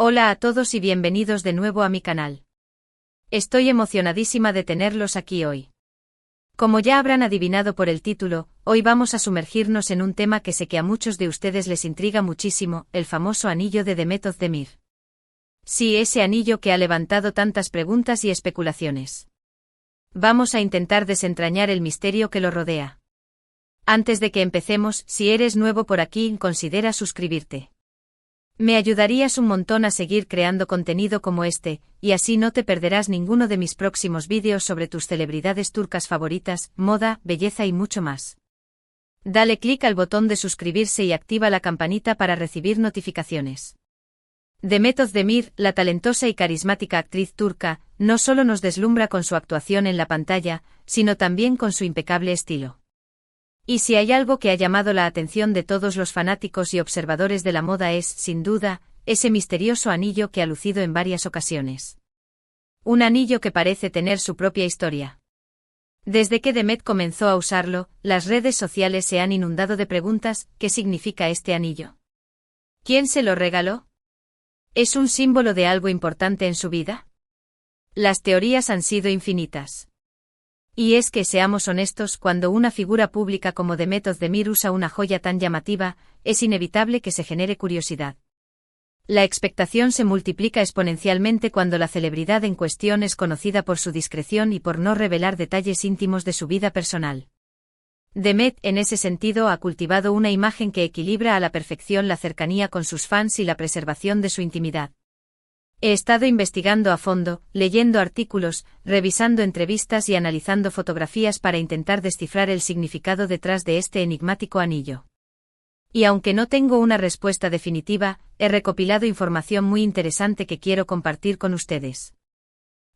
Hola a todos y bienvenidos de nuevo a mi canal. Estoy emocionadísima de tenerlos aquí hoy. Como ya habrán adivinado por el título, hoy vamos a sumergirnos en un tema que sé que a muchos de ustedes les intriga muchísimo, el famoso anillo de Demet Özdemir. Sí, ese anillo que ha levantado tantas preguntas y especulaciones. Vamos a intentar desentrañar el misterio que lo rodea. Antes de que empecemos, si eres nuevo por aquí, considera suscribirte. Me ayudarías un montón a seguir creando contenido como este, y así no te perderás ninguno de mis próximos vídeos sobre tus celebridades turcas favoritas, moda, belleza y mucho más. Dale clic al botón de suscribirse y activa la campanita para recibir notificaciones. Demet Özdemir, la talentosa y carismática actriz turca, no solo nos deslumbra con su actuación en la pantalla, sino también con su impecable estilo. Y si hay algo que ha llamado la atención de todos los fanáticos y observadores de la moda es, sin duda, ese misterioso anillo que ha lucido en varias ocasiones. Un anillo que parece tener su propia historia. Desde que Demet comenzó a usarlo, las redes sociales se han inundado de preguntas: ¿qué significa este anillo? ¿Quién se lo regaló? ¿Es un símbolo de algo importante en su vida? Las teorías han sido infinitas. Y es que, seamos honestos, cuando una figura pública como Demet Özdemir usa una joya tan llamativa, es inevitable que se genere curiosidad. La expectación se multiplica exponencialmente cuando la celebridad en cuestión es conocida por su discreción y por no revelar detalles íntimos de su vida personal. Demet, en ese sentido, ha cultivado una imagen que equilibra a la perfección la cercanía con sus fans y la preservación de su intimidad. He estado investigando a fondo, leyendo artículos, revisando entrevistas y analizando fotografías para intentar descifrar el significado detrás de este enigmático anillo. Y aunque no tengo una respuesta definitiva, he recopilado información muy interesante que quiero compartir con ustedes.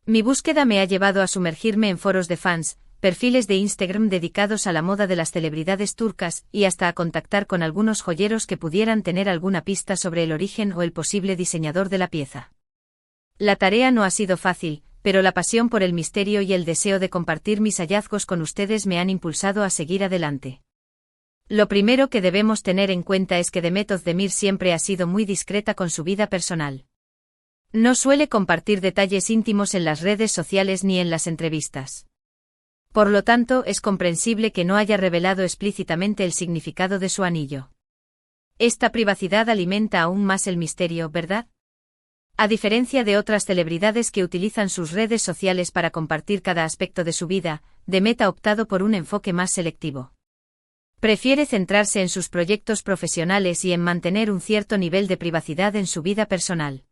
Mi búsqueda me ha llevado a sumergirme en foros de fans, perfiles de Instagram dedicados a la moda de las celebridades turcas y hasta a contactar con algunos joyeros que pudieran tener alguna pista sobre el origen o el posible diseñador de la pieza. La tarea no ha sido fácil, pero la pasión por el misterio y el deseo de compartir mis hallazgos con ustedes me han impulsado a seguir adelante. Lo primero que debemos tener en cuenta es que Demet Özdemir siempre ha sido muy discreta con su vida personal. No suele compartir detalles íntimos en las redes sociales ni en las entrevistas. Por lo tanto, es comprensible que no haya revelado explícitamente el significado de su anillo. Esta privacidad alimenta aún más el misterio, ¿verdad? A diferencia de otras celebridades que utilizan sus redes sociales para compartir cada aspecto de su vida, Demet ha optado por un enfoque más selectivo. Prefiere centrarse en sus proyectos profesionales y en mantener un cierto nivel de privacidad en su vida personal.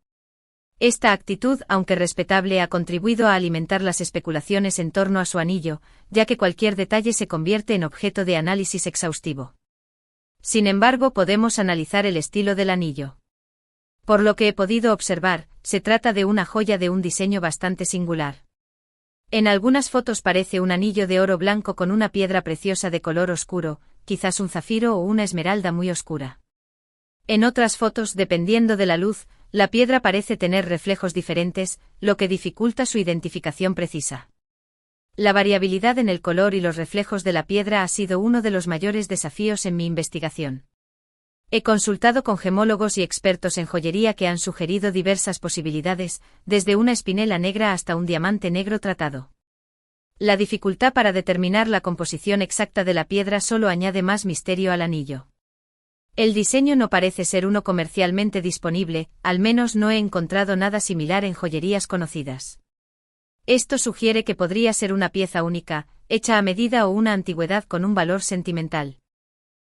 Esta actitud, aunque respetable, ha contribuido a alimentar las especulaciones en torno a su anillo, ya que cualquier detalle se convierte en objeto de análisis exhaustivo. Sin embargo, podemos analizar el estilo del anillo. Por lo que he podido observar, se trata de una joya de un diseño bastante singular. En algunas fotos parece un anillo de oro blanco con una piedra preciosa de color oscuro, quizás un zafiro o una esmeralda muy oscura. En otras fotos, dependiendo de la luz, la piedra parece tener reflejos diferentes, lo que dificulta su identificación precisa. La variabilidad en el color y los reflejos de la piedra ha sido uno de los mayores desafíos en mi investigación. He consultado con gemólogos y expertos en joyería que han sugerido diversas posibilidades, desde una espinela negra hasta un diamante negro tratado. La dificultad para determinar la composición exacta de la piedra solo añade más misterio al anillo. El diseño no parece ser uno comercialmente disponible, al menos no he encontrado nada similar en joyerías conocidas. Esto sugiere que podría ser una pieza única, hecha a medida o una antigüedad con un valor sentimental.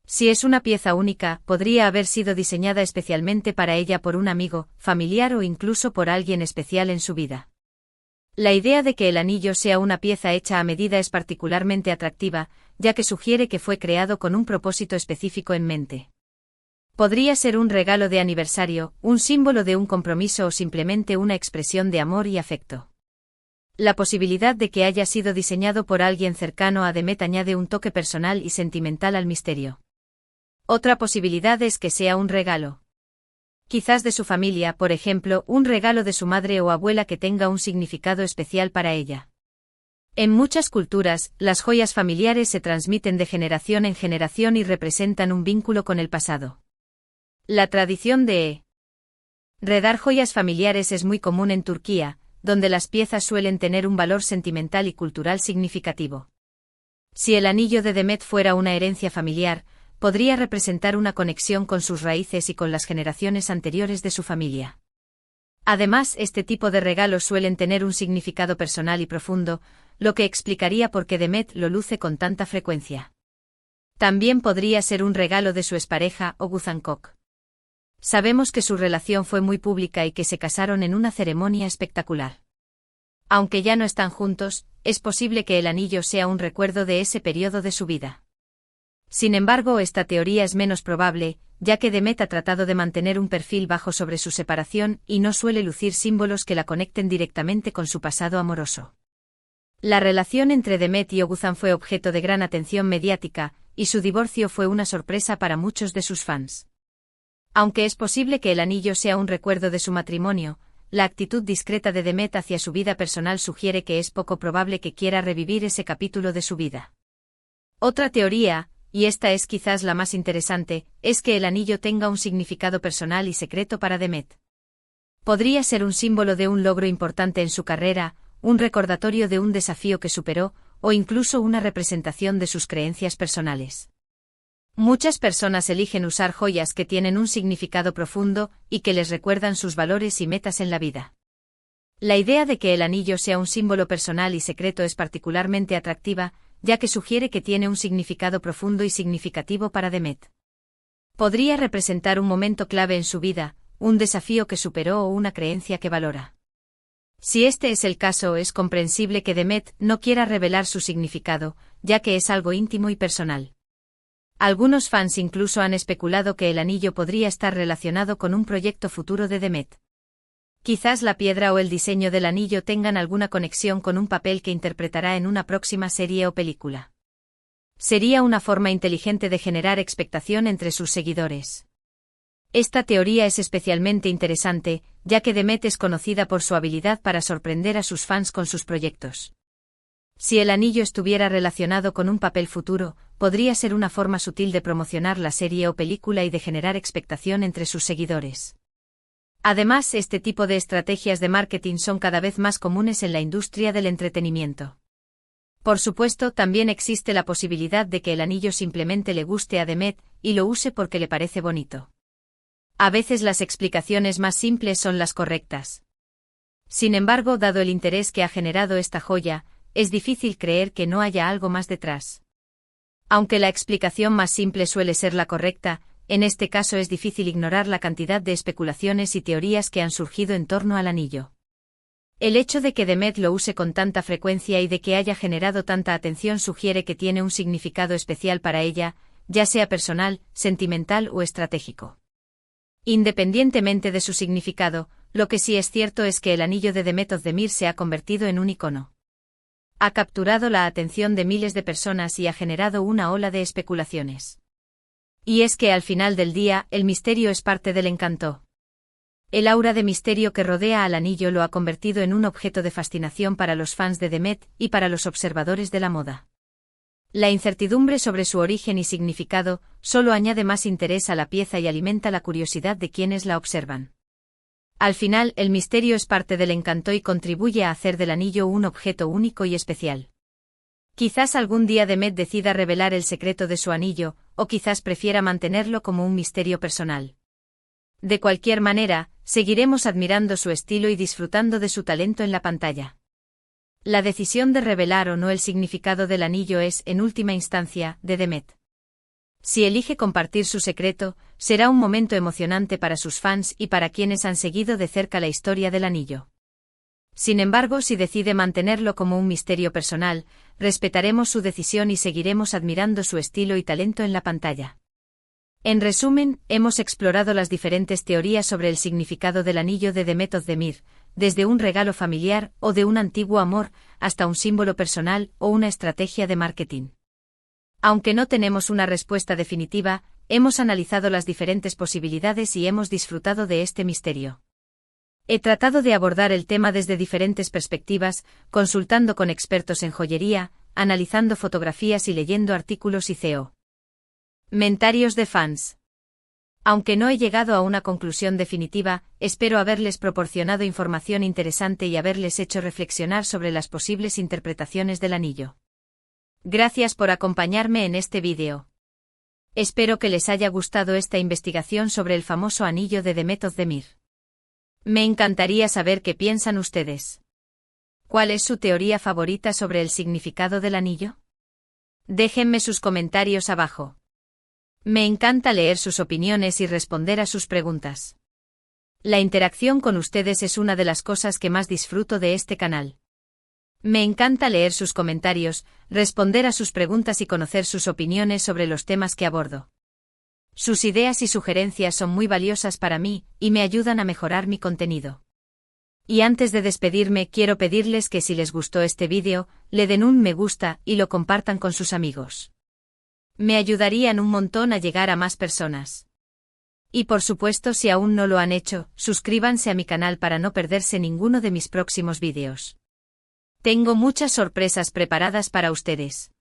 Si es una pieza única, podría haber sido diseñada especialmente para ella por un amigo, familiar o incluso por alguien especial en su vida. La idea de que el anillo sea una pieza hecha a medida es particularmente atractiva, ya que sugiere que fue creado con un propósito específico en mente. Podría ser un regalo de aniversario, un símbolo de un compromiso o simplemente una expresión de amor y afecto. La posibilidad de que haya sido diseñado por alguien cercano a Demet añade un toque personal y sentimental al misterio. Otra posibilidad es que sea un regalo. Quizás de su familia, por ejemplo, un regalo de su madre o abuela que tenga un significado especial para ella. En muchas culturas, las joyas familiares se transmiten de generación en generación y representan un vínculo con el pasado. La tradición de Redar joyas familiares es muy común en Turquía, donde las piezas suelen tener un valor sentimental y cultural significativo. Si el anillo de Demet fuera una herencia familiar, podría representar una conexión con sus raíces y con las generaciones anteriores de su familia. Además, este tipo de regalos suelen tener un significado personal y profundo, lo que explicaría por qué Demet lo luce con tanta frecuencia. También podría ser un regalo de su expareja, Oğuzhan Koç. Sabemos que su relación fue muy pública y que se casaron en una ceremonia espectacular. Aunque ya no están juntos, es posible que el anillo sea un recuerdo de ese periodo de su vida. Sin embargo, esta teoría es menos probable, ya que Demet ha tratado de mantener un perfil bajo sobre su separación y no suele lucir símbolos que la conecten directamente con su pasado amoroso. La relación entre Demet y Oğuzhan fue objeto de gran atención mediática, y su divorcio fue una sorpresa para muchos de sus fans. Aunque es posible que el anillo sea un recuerdo de su matrimonio, la actitud discreta de Demet hacia su vida personal sugiere que es poco probable que quiera revivir ese capítulo de su vida. Otra teoría, y esta es quizás la más interesante, es que el anillo tenga un significado personal y secreto para Demet. Podría ser un símbolo de un logro importante en su carrera, un recordatorio de un desafío que superó, o incluso una representación de sus creencias personales. Muchas personas eligen usar joyas que tienen un significado profundo y que les recuerdan sus valores y metas en la vida. La idea de que el anillo sea un símbolo personal y secreto es particularmente atractiva, ya que sugiere que tiene un significado profundo y significativo para Demet. Podría representar un momento clave en su vida, un desafío que superó o una creencia que valora. Si este es el caso, es comprensible que Demet no quiera revelar su significado, ya que es algo íntimo y personal. Algunos fans incluso han especulado que el anillo podría estar relacionado con un proyecto futuro de Demet. Quizás la piedra o el diseño del anillo tengan alguna conexión con un papel que interpretará en una próxima serie o película. Sería una forma inteligente de generar expectación entre sus seguidores. Esta teoría es especialmente interesante, ya que Demet es conocida por su habilidad para sorprender a sus fans con sus proyectos. Si el anillo estuviera relacionado con un papel futuro, podría ser una forma sutil de promocionar la serie o película y de generar expectación entre sus seguidores. Además, este tipo de estrategias de marketing son cada vez más comunes en la industria del entretenimiento. Por supuesto, también existe la posibilidad de que el anillo simplemente le guste a Demet y lo use porque le parece bonito. A veces las explicaciones más simples son las correctas. Sin embargo, dado el interés que ha generado esta joya, es difícil creer que no haya algo más detrás. Aunque la explicación más simple suele ser la correcta, en este caso es difícil ignorar la cantidad de especulaciones y teorías que han surgido en torno al anillo. El hecho de que Demet lo use con tanta frecuencia y de que haya generado tanta atención sugiere que tiene un significado especial para ella, ya sea personal, sentimental o estratégico. Independientemente de su significado, lo que sí es cierto es que el anillo de Demet Özdemir se ha convertido en un icono. Ha capturado la atención de miles de personas y ha generado una ola de especulaciones. Y es que al final del día, el misterio es parte del encanto. El aura de misterio que rodea al anillo lo ha convertido en un objeto de fascinación para los fans de Demet y para los observadores de la moda. La incertidumbre sobre su origen y significado solo añade más interés a la pieza y alimenta la curiosidad de quienes la observan. Al final, el misterio es parte del encanto y contribuye a hacer del anillo un objeto único y especial. Quizás algún día Demet decida revelar el secreto de su anillo, o quizás prefiera mantenerlo como un misterio personal. De cualquier manera, seguiremos admirando su estilo y disfrutando de su talento en la pantalla. La decisión de revelar o no el significado del anillo es, en última instancia, de Demet. Si elige compartir su secreto, será un momento emocionante para sus fans y para quienes han seguido de cerca la historia del anillo. Sin embargo, si decide mantenerlo como un misterio personal, respetaremos su decisión y seguiremos admirando su estilo y talento en la pantalla. En resumen, hemos explorado las diferentes teorías sobre el significado del anillo de Demet Özdemir, desde un regalo familiar o de un antiguo amor, hasta un símbolo personal o una estrategia de marketing. Aunque no tenemos una respuesta definitiva, hemos analizado las diferentes posibilidades y hemos disfrutado de este misterio. He tratado de abordar el tema desde diferentes perspectivas, consultando con expertos en joyería, analizando fotografías y leyendo artículos y comentarios de fans. Aunque no he llegado a una conclusión definitiva, espero haberles proporcionado información interesante y haberles hecho reflexionar sobre las posibles interpretaciones del anillo. Gracias por acompañarme en este vídeo. Espero que les haya gustado esta investigación sobre el famoso anillo de Demet Özdemir. Me encantaría saber qué piensan ustedes. ¿Cuál es su teoría favorita sobre el significado del anillo? Déjenme sus comentarios abajo. Me encanta leer sus opiniones y responder a sus preguntas. La interacción con ustedes es una de las cosas que más disfruto de este canal. Me encanta leer sus comentarios, responder a sus preguntas y conocer sus opiniones sobre los temas que abordo. Sus ideas y sugerencias son muy valiosas para mí y me ayudan a mejorar mi contenido. Y antes de despedirme, quiero pedirles que si les gustó este vídeo, le den un me gusta y lo compartan con sus amigos. Me ayudarían un montón a llegar a más personas. Y por supuesto, si aún no lo han hecho, suscríbanse a mi canal para no perderse ninguno de mis próximos vídeos. Tengo muchas sorpresas preparadas para ustedes.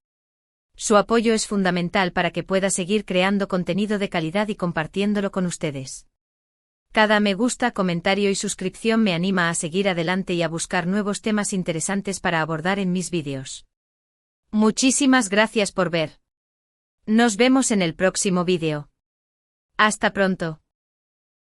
Su apoyo es fundamental para que pueda seguir creando contenido de calidad y compartiéndolo con ustedes. Cada me gusta, comentario y suscripción me anima a seguir adelante y a buscar nuevos temas interesantes para abordar en mis vídeos. Muchísimas gracias por ver. Nos vemos en el próximo vídeo. Hasta pronto.